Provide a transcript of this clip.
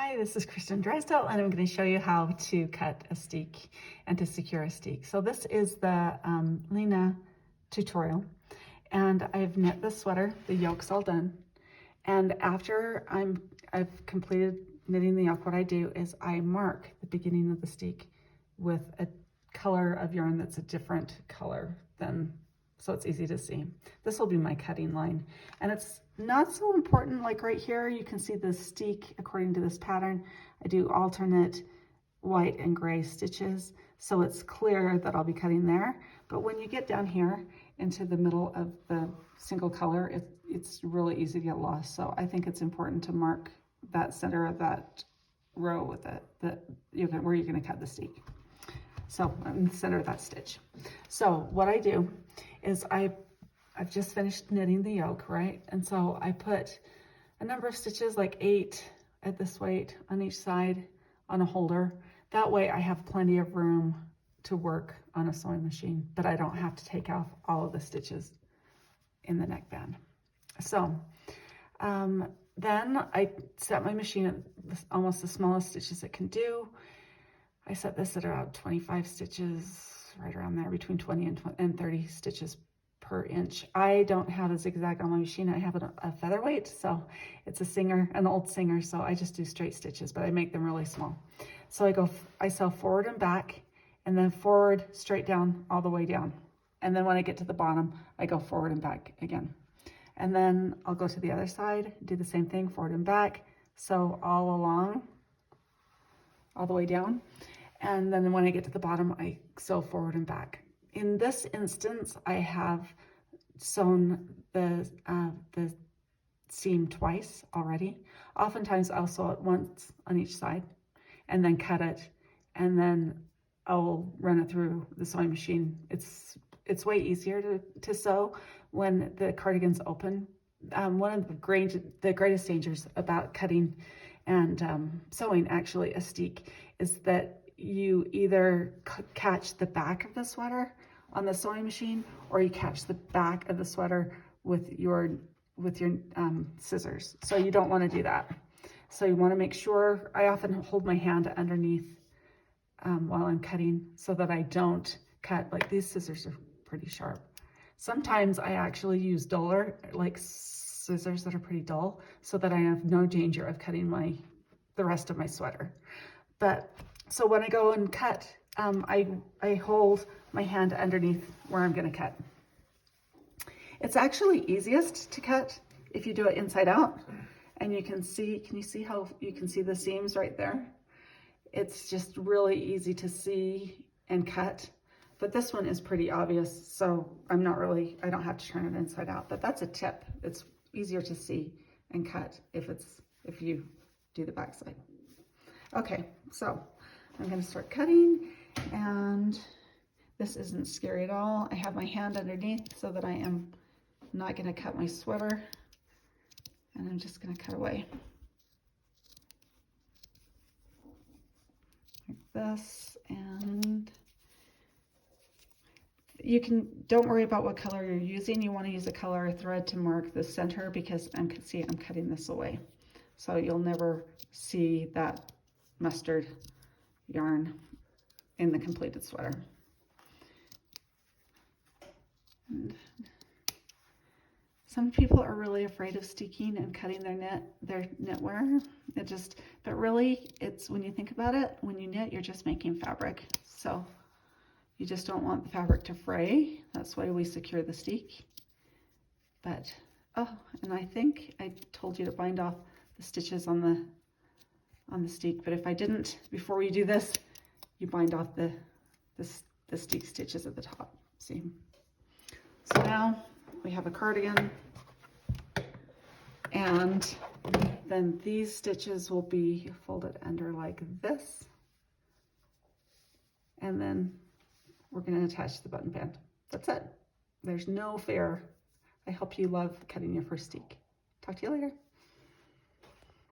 Hi, this is Kristen Drysdale, and I'm going to show you how to cut a steek and to secure a steek. So this is the Lina tutorial, and I've knit the sweater. The yoke's all done, and after I've completed knitting the yoke, what I do is I mark the beginning of the steek with a color of yarn that's a different color than, so it's easy to see. This will be my cutting line, and it's not so important. Like right here, you can see the steek according to this pattern. I do alternate white and gray stitches, so it's clear that I'll be cutting there. But when you get down here into the middle of the single color, it's really easy to get lost. So I think it's important to mark that center of that row with it, where you're going to cut the steek. So in the center of that stitch. So what I do is I've just finished knitting the yoke, right? And so I put a number of stitches, like 8 at this weight on each side on a holder. That way I have plenty of room to work on a sewing machine, but I don't have to take off all of the stitches in the neckband. So then I set my machine at almost the smallest stitches it can do. I set this at around 25 stitches, right around there, between 20 and 30 stitches per inch. I don't have a zigzag on my machine. I have a featherweight, so it's an old Singer, so I just do straight stitches, but I make them really small. So I sew forward and back, and then forward, straight down, all the way down. And then when I get to the bottom, I go forward and back again. And then I'll go to the other side, do the same thing, forward and back, sew all along, all the way down. And then when I get to the bottom, I sew forward and back. In this instance, I have sewn the seam twice already. Oftentimes I'll sew it once on each side and then cut it, and then I'll run it through the sewing machine. It's way easier to sew when the cardigan's open. One of the greatest dangers about cutting and sewing actually a steek is that you either catch the back of the sweater on the sewing machine, or you catch the back of the sweater with your scissors. So you don't want to do that. So you want to make sure, I often hold my hand underneath while I'm cutting so that I don't cut, like these scissors are pretty sharp. Sometimes I actually use duller, like scissors that are pretty dull, so that I have no danger of cutting the rest of my sweater. But so when I go and cut, I hold my hand underneath where I'm going to cut. It's actually easiest to cut if you do it inside out, and you can you see how you can see the seams right there? It's just really easy to see and cut, but this one is pretty obvious, so I don't have to turn it inside out, but that's a tip. It's easier to see and cut if you do the back side. Okay, so I'm going to start cutting, and this isn't scary at all. I have my hand underneath so that I am not going to cut my sweater, and I'm just going to cut away like this. And don't worry about what color you're using. You want to use a color thread to mark the center, because I'm cutting this away, so you'll never see that mustard yarn in the completed sweater. And some people are really afraid of steeking and cutting their knitwear. But really, it's, when you think about it, when you knit, you're just making fabric. So you just don't want the fabric to fray. That's why we secure the steek. But, and I think I told you to bind off the stitches on the steek, but if I didn't, before we do this, you bind off the steek stitches at the top. See? So now we have a cardigan, and then these stitches will be folded under like this, and then we're going to attach the button band. That's it. There's no fear. I hope you love cutting your first steek. Talk to you later.